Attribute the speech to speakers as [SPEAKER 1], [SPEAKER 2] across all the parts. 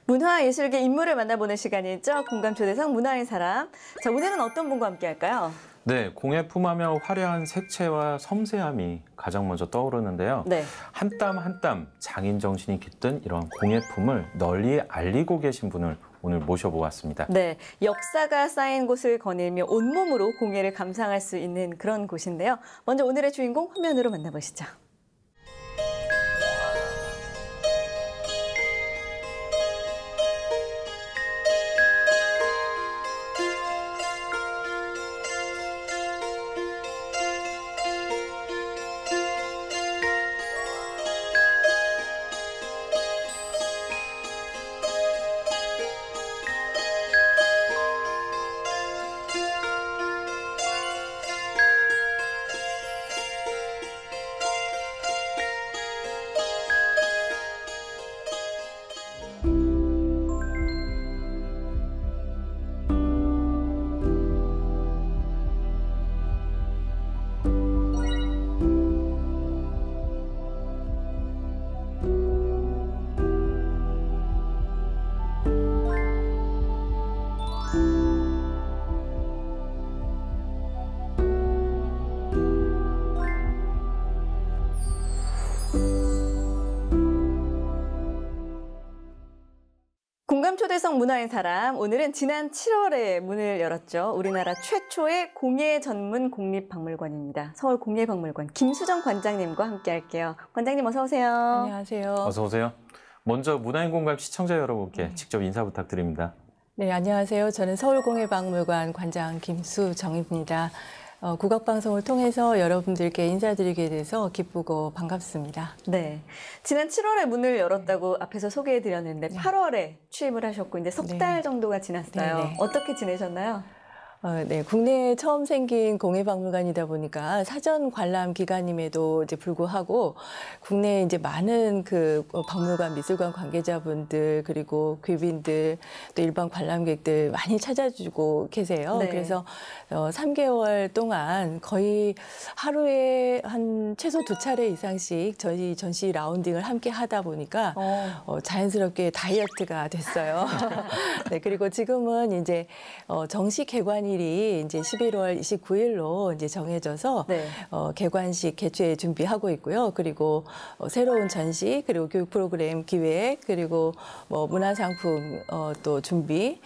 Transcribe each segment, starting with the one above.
[SPEAKER 1] 문화예술계 인물을 만나보는 시간이죠. 공감초대석 문화의 사람. 자, 오늘은 어떤 분과 함께 할까요?
[SPEAKER 2] 네, 공에 품하며 화려한 색채와 섬세함이 가장 먼저 떠오르는데요.
[SPEAKER 1] 네.
[SPEAKER 2] 한 땀 한 땀 장인 정신이 깃든 이런 공예품을 널리 알리고 계신 분을 오늘 모셔보았습니다.
[SPEAKER 1] 네, 역사가 쌓인 곳을 거닐며 온몸으로 공예를 감상할 수 있는 그런 곳인데요. 먼저 오늘의 주인공 화면으로 만나보시죠. 공감초대석 문화의 사람, 오늘은 지난 7월에 문을 열었죠. 우리나라 최초의 공예 전문 국립박물관입니다. 서울공예박물관 김수정 관장님과 함께 할게요. 관장님 어서 오세요.
[SPEAKER 3] 안녕하세요.
[SPEAKER 2] 어서 오세요. 먼저 문화인 공감 시청자 여러분께 직접 인사 부탁드립니다.
[SPEAKER 3] 네, 안녕하세요. 저는 서울공예박물관 관장 김수정입니다. 국악방송을 통해서 여러분들께 인사드리게 돼서 기쁘고 반갑습니다.
[SPEAKER 1] 네, 지난 7월에 문을 열었다고 앞에서 소개해드렸는데 8월에 취임을 하셨고 이제 석 달 정도가 지났어요.
[SPEAKER 3] 네네.
[SPEAKER 1] 어떻게 지내셨나요?
[SPEAKER 3] 네, 국내에 처음 생긴 공예박물관이다 보니까 사전 관람 기간임에도 이제 불구하고 국내에 이제 많은 그 박물관, 미술관 관계자분들 그리고 귀빈들 또 일반 관람객들 많이 찾아주고 계세요.
[SPEAKER 1] 네.
[SPEAKER 3] 그래서 3개월 동안 거의 하루에 한 최소 2차례 이상씩 저희 전시 라운딩을 함께 하다 보니까 자연스럽게 다이어트가 됐어요. 네, 그리고 지금은 이제 정식 개관일이 이제 11월 29일로 이제 정해져서
[SPEAKER 1] 네.
[SPEAKER 3] 개관식 개최 준비하고 있고요. 그리고 새로운 전시 그리고 교육 프로그램 기획 그리고 뭐 문화상품 또 준비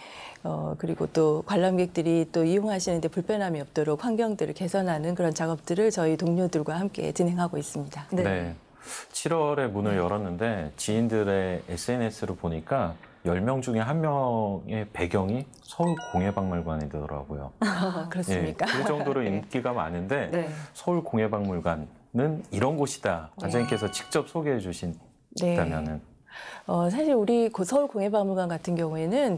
[SPEAKER 3] 그리고 또 관람객들이 또 이용하시는데 불편함이 없도록 환경들을 개선하는 그런 작업들을 저희 동료들과 함께 진행하고 있습니다.
[SPEAKER 2] 네. 7월에 문을 열었는데 지인들의 SNS로 보니까 10명 중에 1명의 배경이 서울공예박물관이더라고요.
[SPEAKER 3] 그렇습니까?
[SPEAKER 2] 그 정도로 인기가 많은데
[SPEAKER 1] 네.
[SPEAKER 2] 서울공예박물관은 이런 곳이다. 관장님께서 직접 소개해 주신다면은.
[SPEAKER 3] 사실 우리 서울공예박물관 같은 경우에는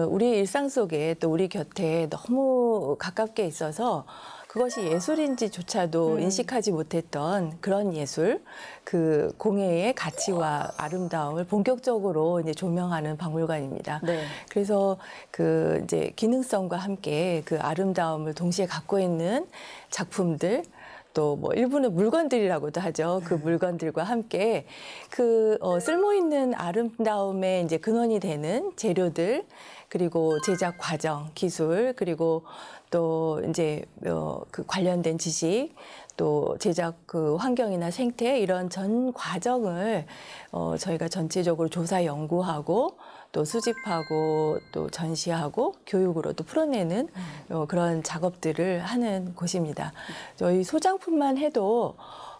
[SPEAKER 3] 우리 일상 속에 또 우리 곁에 너무 가깝게 있어서 그것이 예술인지조차도 인식하지 못했던 그런 예술, 그 공예의 가치와 아름다움을 본격적으로 이제 조명하는 박물관입니다.
[SPEAKER 1] 네.
[SPEAKER 3] 그래서 그 이제 기능성과 함께 그 아름다움을 동시에 갖고 있는 작품들, 또 뭐 일부는 물건들이라고도 하죠. 그 물건들과 함께 그 쓸모 있는 아름다움의 이제 근원이 되는 재료들 그리고 제작 과정, 기술 그리고 또 이제 그 관련된 지식 또 제작 그 환경이나 생태 이런 전 과정을 저희가 전체적으로 조사 연구하고 또 수집하고 또 전시하고 교육으로 또 풀어내는 그런 작업들을 하는 곳입니다. 저희 소장품만 해도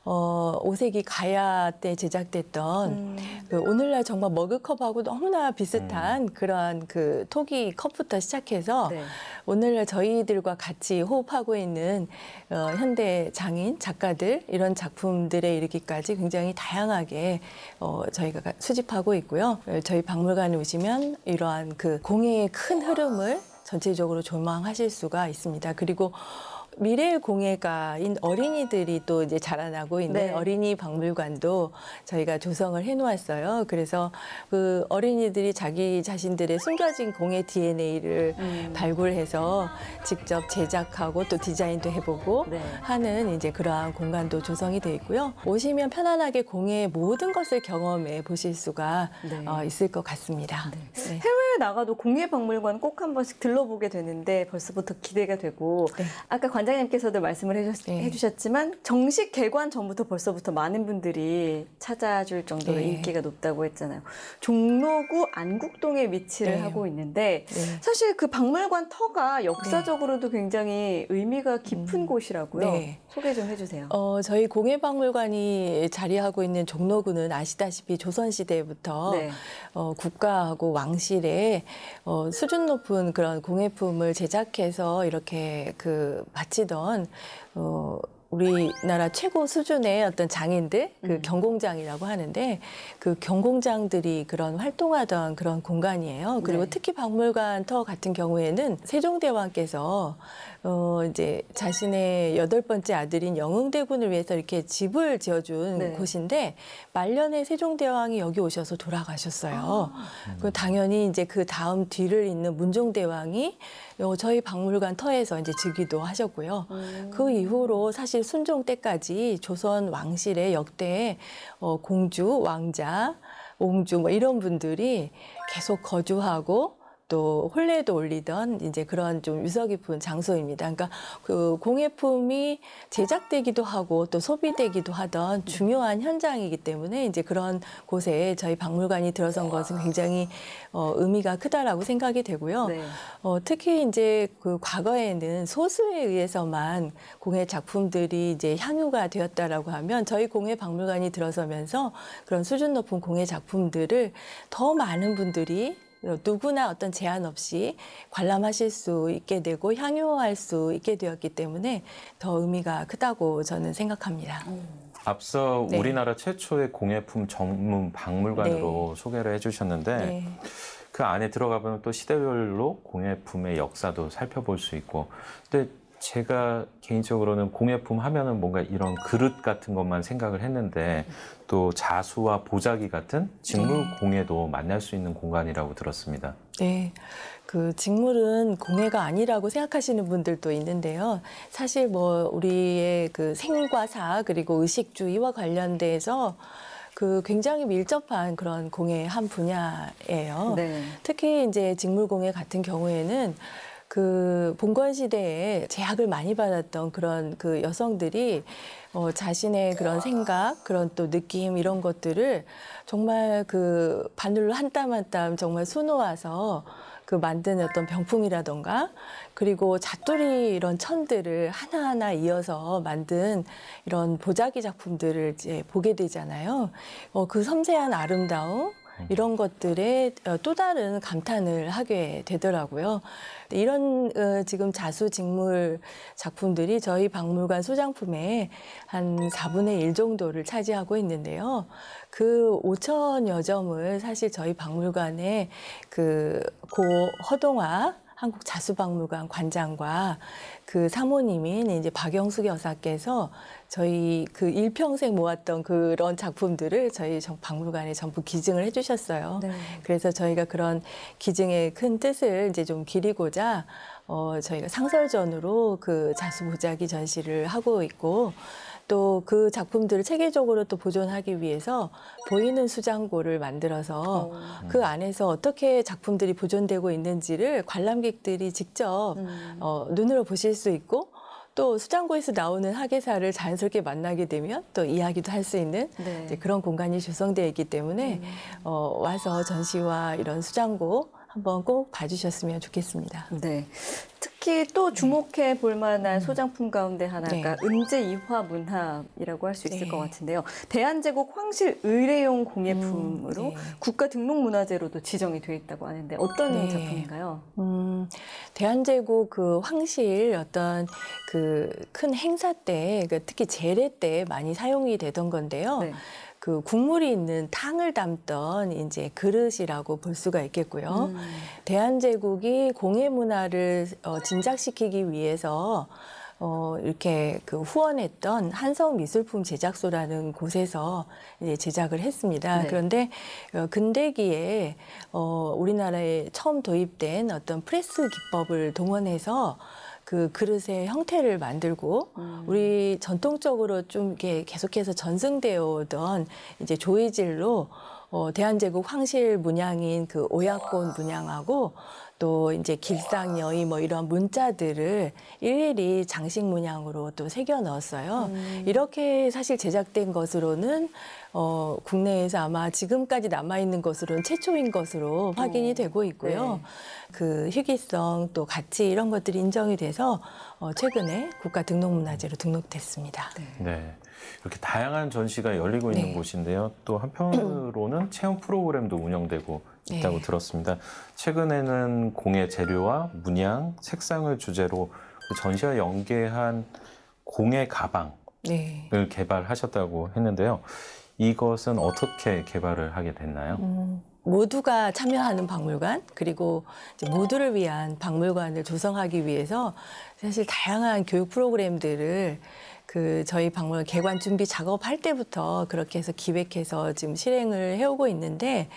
[SPEAKER 3] 5세기 가야 때 제작됐던 그 오늘날 정말 머그컵하고 너무나 비슷한 그런 그 토기 컵부터 시작해서
[SPEAKER 1] 네.
[SPEAKER 3] 오늘날 저희들과 같이 호흡하고 있는 현대 장인, 작가들 이런 작품들에 이르기까지 굉장히 다양하게 저희가 수집하고 있고요. 저희 박물관에 오시면 이러한 그 공예의 큰 흐름을 전체적으로 조망하실 수가 있습니다. 그리고 미래의 공예가인 어린이들이 또 이제 자라나고 있는
[SPEAKER 1] 네.
[SPEAKER 3] 어린이 박물관도 저희가 조성을 해놓았어요. 그래서 그 어린이들이 자기 자신들의 숨겨진 공예 DNA를 발굴해서 직접 제작하고 또 디자인도 해보고
[SPEAKER 1] 네.
[SPEAKER 3] 하는 이제 그러한 공간도 조성이 돼 있고요. 오시면 편안하게 공예의 모든 것을 경험해 보실 수가
[SPEAKER 1] 네.
[SPEAKER 3] 있을 것 같습니다. 네.
[SPEAKER 1] 해외에 나가도 공예박물관 꼭 한 번씩 들러보게 되는데 벌써부터 기대가 되고
[SPEAKER 3] 네.
[SPEAKER 1] 아까 관장님께서도 말씀을
[SPEAKER 3] 네.
[SPEAKER 1] 해주셨지만 정식 개관 전부터 벌써부터 많은 분들이 찾아줄 정도로
[SPEAKER 3] 네.
[SPEAKER 1] 인기가 높다고 했잖아요. 종로구 안국동에 위치를
[SPEAKER 3] 네.
[SPEAKER 1] 하고 있는데
[SPEAKER 3] 네.
[SPEAKER 1] 사실 그 박물관 터가 역사적으로도 굉장히 의미가 깊은 곳이라고요.
[SPEAKER 3] 네.
[SPEAKER 1] 소개 좀 해주세요.
[SPEAKER 3] 저희 공예박물관이 자리하고 있는 종로구는 아시다시피 조선시대부터
[SPEAKER 1] 네.
[SPEAKER 3] 국가하고 왕실에 수준 높은 그런 공예품을 제작해서 이렇게 바치던 우리나라 최고 수준의 어떤 장인들, 그 경공장이라고 하는데 그 경공장들이 그런 활동하던 그런 공간이에요. 그리고
[SPEAKER 1] 네.
[SPEAKER 3] 특히 박물관 터 같은 경우에는 세종대왕께서 이제 자신의 8번째 아들인 영흥대군을 위해서 이렇게 집을 지어준
[SPEAKER 1] 네.
[SPEAKER 3] 곳인데 말년에 세종대왕이 여기 오셔서 돌아가셨어요. 그 당연히 이제 그 다음 뒤를 잇는 문종대왕이 저희 박물관 터에서 이제 즉위도 하셨고요. 그 이후로 사실 순종 때까지 조선 왕실의 역대 공주, 왕자, 옹주 뭐 이런 분들이 계속 거주하고 또 혼례도 올리던 이제 그런 좀 유서 깊은 장소입니다. 그러니까 그 공예품이 제작되기도 하고 또 소비되기도 하던 중요한 현장이기 때문에 이제 그런 곳에 저희 박물관이 들어선 것은 굉장히 의미가 크다라고 생각이 되고요.
[SPEAKER 1] 네.
[SPEAKER 3] 특히 이제 그 과거에는 소수에 의해서만 공예 작품들이 이제 향유가 되었다라고 하면 저희 공예 박물관이 들어서면서 그런 수준 높은 공예 작품들을 더 많은 분들이 누구나 어떤 제한 없이 관람하실 수 있게 되고 향유할 수 있게 되었기 때문에 더 의미가 크다고 저는 생각합니다.
[SPEAKER 2] 앞서
[SPEAKER 3] 네.
[SPEAKER 2] 우리나라 최초의 공예품 전문 박물관으로 소개를 해주셨는데
[SPEAKER 3] 네.
[SPEAKER 2] 그 안에 들어가 보면 또 시대별로 공예품의 역사도 살펴볼 수 있고 근데 제가 개인적으로는 공예품 하면은 뭔가 이런 그릇 같은 것만 생각을 했는데 또 자수와 보자기 같은 직물 공예도 만날 수 있는 공간이라고 들었습니다.
[SPEAKER 3] 네. 그 직물은 공예가 아니라고 생각하시는 분들도 있는데요. 사실 뭐 우리의 그 생과 사 그리고 의식주의와 관련돼서 그 굉장히 밀접한 그런 공예의 한 분야예요.
[SPEAKER 1] 네.
[SPEAKER 3] 특히 이제 직물 공예 같은 경우에는 그 봉건 시대에 제약을 많이 받았던 그런 그 여성들이 자신의 그런 생각, 그런 또 느낌 이런 것들을 정말 그 바늘로 한 땀 한 땀 정말 수놓아서 그 만든 어떤 병풍이라던가 그리고 자투리 이런 천들을 하나하나 이어서 만든 이런 보자기 작품들을 이제 보게 되잖아요. 그 섬세한 아름다움 이런 것들에 또 다른 감탄을 하게 되더라고요. 이런 지금 자수 직물 작품들이 저희 박물관 소장품의 한 4분의 1 정도를 차지하고 있는데요. 그 5천여 점을 사실 저희 박물관에 그 고 허동화 한국자수박물관 관장과 그 사모님인 이제 박영숙 여사께서 저희 그 일평생 모았던 그런 작품들을 저희 박물관에 전부 기증을 해주셨어요.
[SPEAKER 1] 네.
[SPEAKER 3] 그래서 저희가 그런 기증의 큰 뜻을 이제 좀 기리고자 저희가 상설전으로 그 자수보자기 전시를 하고 있고 또 그 작품들을 체계적으로 또 보존하기 위해서 보이는 수장고를 만들어서 그 안에서 어떻게 작품들이 보존되고 있는지를 관람객들이 직접 눈으로 보실 수 있고 또 수장고에서 나오는 학예사를 자연스럽게 만나게 되면 또 이야기도 할 수 있는
[SPEAKER 1] 네.
[SPEAKER 3] 이제 그런 공간이 조성되어 있기 때문에 와서 전시와 이런 수장고 한번 꼭 봐주셨으면 좋겠습니다.
[SPEAKER 1] 네. 특히 또 주목해 볼 만한 소장품 가운데 하나가
[SPEAKER 3] 네.
[SPEAKER 1] 은제 이화 문합이라고 할 수 있을
[SPEAKER 3] 네.
[SPEAKER 1] 것 같은데요. 대한제국 황실 의례용 공예품으로
[SPEAKER 3] 네.
[SPEAKER 1] 국가 등록문화재로도 지정이 돼 있다고 하는데 어떤
[SPEAKER 3] 네.
[SPEAKER 1] 작품인가요?
[SPEAKER 3] 대한제국 그 황실 어떤 그 큰 행사 때, 특히 제례 때 많이 사용이 되던 건데요.
[SPEAKER 1] 네.
[SPEAKER 3] 그 국물이 있는 탕을 담던 이제 그릇이라고 볼 수가 있겠고요. 대한제국이 공예 문화를 진작시키기 위해서 이렇게 그 후원했던 한성 미술품 제작소라는 곳에서 이제 제작을 했습니다.
[SPEAKER 1] 네.
[SPEAKER 3] 그런데 근대기에 우리나라에 처음 도입된 어떤 프레스 기법을 동원해서 그 그릇의 형태를 만들고 우리 전통적으로 좀 이렇게 계속해서 전승되어 오던 이제 조이질로 대한제국 황실 문양인 그 오약곤 문양하고 또 이제 길상여의 뭐 이런 문자들을 일일이 장식 문양으로 또 새겨 넣었어요. 이렇게 사실 제작된 것으로는 국내에서 아마 지금까지 남아 있는 것으로는 최초인 것으로 확인이 되고 있고요.
[SPEAKER 1] 네.
[SPEAKER 3] 그 희귀성 또 가치 이런 것들이 인정이 돼서 최근에 국가 등록문화재로 등록됐습니다.
[SPEAKER 2] 네. 이렇게 다양한 전시가 열리고 있는
[SPEAKER 3] 네.
[SPEAKER 2] 곳인데요. 또 한편으로는 체험 프로그램도 운영되고 있다고
[SPEAKER 3] 네.
[SPEAKER 2] 들었습니다. 최근에는 공예 재료와 문양, 색상을 주제로 그 전시와 연계한 공예 가방을
[SPEAKER 3] 네.
[SPEAKER 2] 개발하셨다고 했는데요. 이것은 어떻게 개발을 하게 됐나요?
[SPEAKER 3] 모두가 참여하는 박물관 그리고 이제 모두를 위한 박물관을 조성하기 위해서 사실 다양한 교육 프로그램들을 그 저희 박물관 개관 준비 작업할 때부터 그렇게 해서 기획해서 지금 실행을 해오고 있는데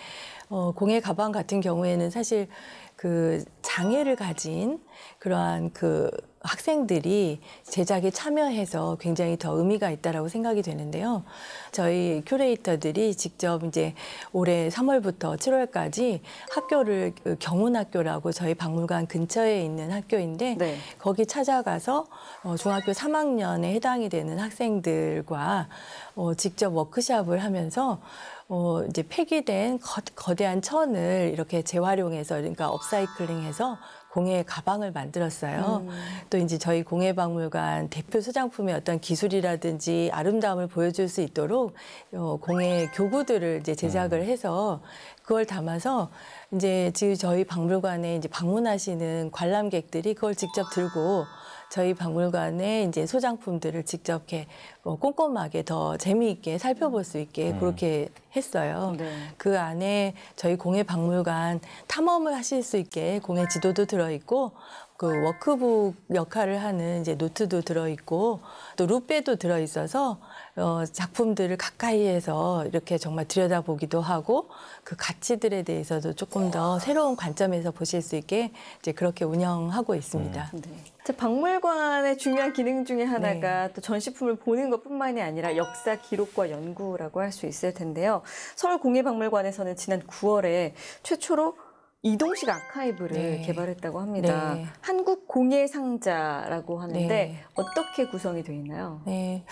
[SPEAKER 3] 공예 가방 같은 경우에는 사실 그 장애를 가진 그러한 그 학생들이 제작에 참여해서 굉장히 더 의미가 있다라고 생각이 되는데요. 저희 큐레이터들이 직접 이제 올해 3월부터 7월까지 학교를 그 경운학교라고 저희 박물관 근처에 있는 학교인데
[SPEAKER 1] 네.
[SPEAKER 3] 거기 찾아가서 중학교 3학년에 해당이 되는 학생들과 직접 워크숍을 하면서 이제 폐기된 거대한 천을 이렇게 재활용해서 그러니까 업사이클링해서 공예 가방을 만들었어요. 또 이제 저희 공예박물관 대표 소장품의 어떤 기술이라든지 아름다움을 보여줄 수 있도록 공예 교구들을 이제 제작을 해서 그걸 담아서 이제 지금 저희 박물관에 이제 방문하시는 관람객들이 그걸 직접 들고 저희 박물관의 이제 소장품들을 직접 이렇게 꼼꼼하게 더 재미있게 살펴볼 수 있게 그렇게 했어요.
[SPEAKER 1] 네.
[SPEAKER 3] 그 안에 저희 공예박물관 탐험을 하실 수 있게 공예 지도도 들어있고 그 워크북 역할을 하는 이제 노트도 들어있고 또 루페도 들어있어서 작품들을 가까이에서 이렇게 정말 들여다보기도 하고 그 가치들에 대해서도 조금 더 새로운 관점에서 보실 수 있게 이제 그렇게 운영하고 있습니다.
[SPEAKER 1] 네. 자, 박물관의 중요한 기능 중에 하나가 또 전시품을 보는 것뿐만이 아니라 역사 기록과 연구라고 할 수 있을 텐데요. 서울공예박물관에서는 지난 9월에 최초로 이동식 아카이브를
[SPEAKER 3] 네.
[SPEAKER 1] 개발했다고 합니다.
[SPEAKER 3] 네.
[SPEAKER 1] 한국공예상자라고 하는데
[SPEAKER 3] 네.
[SPEAKER 1] 어떻게 구성이 되어 있나요?
[SPEAKER 3] 네,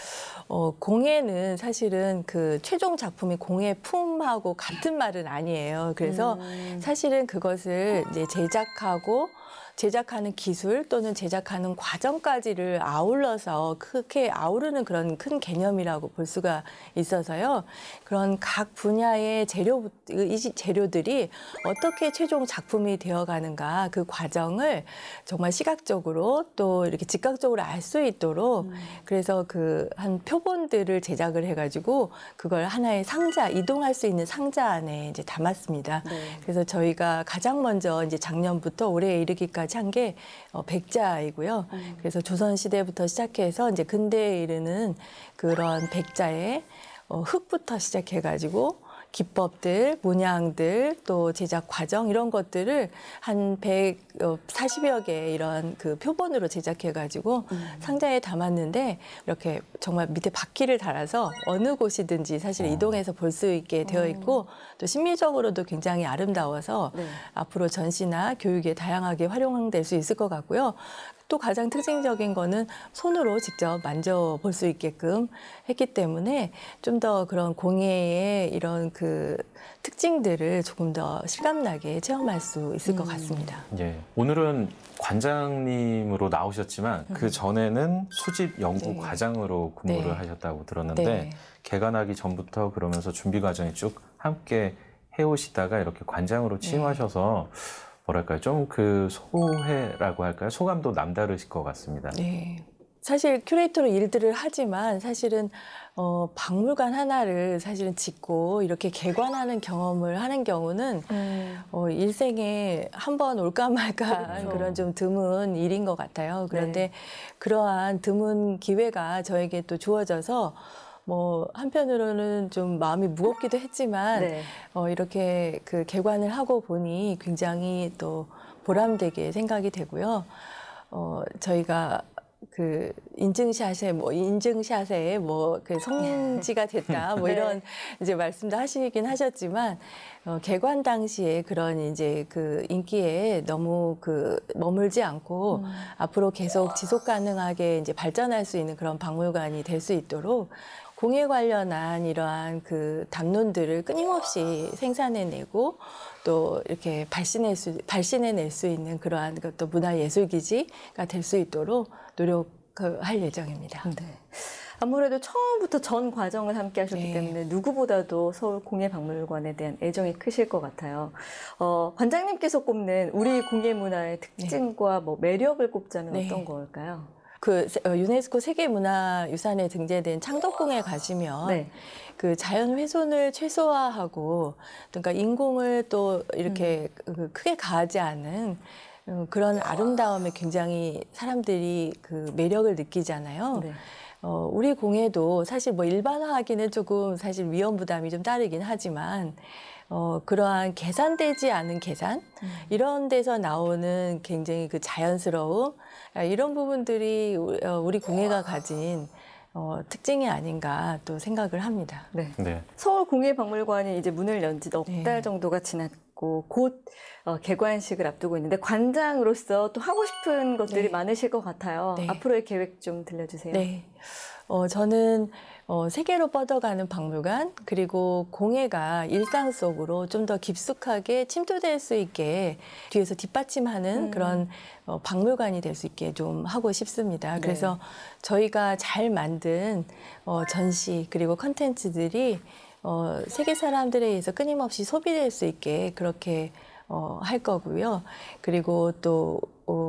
[SPEAKER 3] 공예는 사실은 그 최종 작품이 공예품하고 같은 말은 아니에요. 그래서 사실은 그것을 이제 제작하는 기술 또는 제작하는 과정까지를 아울러서 크게 아우르는 그런 큰 개념이라고 볼 수가 있어서요. 그런 각 분야의 재료들이 어떻게 최종 작품이 되어가는가 그 과정을 정말 시각적으로 또 이렇게 즉각적으로 알 수 있도록 그래서 그 한 표본들을 제작을 해가지고 그걸 하나의 상자, 이동할 수 있는 상자 안에 이제 담았습니다.
[SPEAKER 1] 네.
[SPEAKER 3] 그래서 저희가 가장 먼저 이제 작년부터 올해에 이르기까지 한 게 백자이고요. 그래서 조선 시대부터 시작해서 이제 근대에 이르는 그런 백자의 흙부터 시작해가지고 기법들, 문양들, 또 제작 과정 이런 것들을 한 140여 개의 이런 그 표본으로 제작해가지고 상자에 담았는데 이렇게 정말 밑에 바퀴를 달아서 어느 곳이든지 사실 이동해서 볼 수 있게 되어 있고 또 심미적으로도 굉장히 아름다워서
[SPEAKER 1] 네.
[SPEAKER 3] 앞으로 전시나 교육에 다양하게 활용될 수 있을 것 같고요. 또 가장 특징적인 거는 손으로 직접 만져볼 수 있게끔 했기 때문에 좀 더 그런 공예의 이런 그 특징들을 조금 더 실감나게 체험할 수 있을 것 같습니다.
[SPEAKER 2] 예. 오늘은 관장님으로 나오셨지만 그 전에는 수집 연구
[SPEAKER 3] 네.
[SPEAKER 2] 과장으로 근무를
[SPEAKER 3] 네.
[SPEAKER 2] 하셨다고 들었는데
[SPEAKER 3] 네.
[SPEAKER 2] 개관하기 전부터 그러면서 준비 과정에 쭉 함께 해오시다가 이렇게 관장으로 취임하셔서 뭐랄까요, 좀 그 소회라고 할까요? 소감도 남다르실 것 같습니다.
[SPEAKER 3] 네. 사실 큐레이터로 일들을 하지만 사실은 박물관 하나를 사실은 짓고 이렇게 개관하는 경험을 하는 경우는 일생에 한 번 올까 말까
[SPEAKER 1] 그렇죠.
[SPEAKER 3] 그런 좀 드문 일인 것 같아요. 그런데 그러한 드문 기회가 저에게 또 주어져서 뭐 한편으로는 좀 마음이 무겁기도 했지만
[SPEAKER 1] 네.
[SPEAKER 3] 이렇게 그 개관을 하고 보니 굉장히 또 보람되게 생각이 되고요. 저희가 그 인증샷에 그 성지가 됐다 뭐
[SPEAKER 1] 네.
[SPEAKER 3] 이런 이제 말씀도 하시긴 하셨지만 개관 당시에 그런 이제 그 인기에 너무 그 머물지 않고 앞으로 계속 지속 가능하게 이제 발전할 수 있는 그런 박물관이 될 수 있도록 공예 관련한 이러한 그 담론들을 끊임없이 생산해내고 또 이렇게 발신해낼 수 있는 그러한 또 문화예술기지가 될 수 있도록 노력할 예정입니다.
[SPEAKER 1] 네. 아무래도 처음부터 전 과정을 함께 하셨기
[SPEAKER 3] 네.
[SPEAKER 1] 때문에 누구보다도 서울공예박물관에 대한 애정이 크실 것 같아요. 관장님께서 꼽는 우리 공예 문화의 특징과 뭐 매력을 꼽자면
[SPEAKER 3] 네.
[SPEAKER 1] 어떤 걸까요?
[SPEAKER 3] 그 유네스코 세계문화유산에 등재된 창덕궁에 가시면
[SPEAKER 1] 네.
[SPEAKER 3] 그 자연 훼손을 최소화하고 그러니까 인공을 또 이렇게 크게 가하지 않은 그런 아름다움에 굉장히 사람들이 그 매력을 느끼잖아요.
[SPEAKER 1] 네.
[SPEAKER 3] 우리 공예도 사실 뭐 일반화하기는 조금 사실 위험 부담이 좀 따르긴 하지만 그러한 계산되지 않은 계산 이런 데서 나오는 굉장히 그 자연스러움 이런 부분들이 우리 공예가 가진 특징이 아닌가 또 생각을 합니다.
[SPEAKER 1] 네.
[SPEAKER 2] 네.
[SPEAKER 1] 서울공예박물관이 이제 문을 연 지 넉 달
[SPEAKER 3] 네.
[SPEAKER 1] 정도가 지났고 곧 개관식을 앞두고 있는데 관장으로서 또 하고 싶은 것들이
[SPEAKER 3] 네.
[SPEAKER 1] 많으실 것 같아요.
[SPEAKER 3] 네.
[SPEAKER 1] 앞으로의 계획 좀 들려주세요.
[SPEAKER 3] 네. 저는 세계로 뻗어가는 박물관 그리고 공예가 일상 속으로 좀 더 깊숙하게 침투될 수 있게 뒤에서 뒷받침하는 그런 박물관이 될 수 있게 좀 하고 싶습니다.
[SPEAKER 1] 네.
[SPEAKER 3] 그래서 저희가 잘 만든 전시 그리고 컨텐츠들이 세계 사람들에 의해서 끊임없이 소비될 수 있게 그렇게 할 거고요. 그리고 또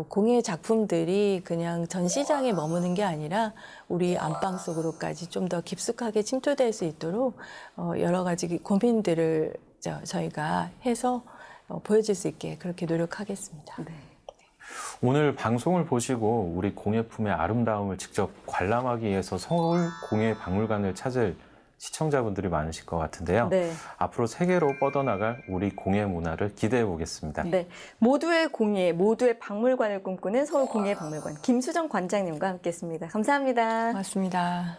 [SPEAKER 3] 공예 작품들이 그냥 전시장에 머무는 게 아니라 우리 안방 속으로까지 좀 더 깊숙하게 침투될 수 있도록 여러 가지 고민들을 저희가 해서 보여줄 수 있게 그렇게 노력하겠습니다.
[SPEAKER 1] 네.
[SPEAKER 2] 오늘 방송을 보시고 우리 공예품의 아름다움을 직접 관람하기 위해서 서울공예박물관을 찾을 시청자분들이 많으실 것 같은데요.
[SPEAKER 1] 네.
[SPEAKER 2] 앞으로 세계로 뻗어나갈 우리 공예 문화를 기대해 보겠습니다.
[SPEAKER 1] 네. 모두의 공예, 모두의 박물관을 꿈꾸는 서울공예박물관 김수정 관장님과 함께했습니다. 감사합니다.
[SPEAKER 3] 고맙습니다.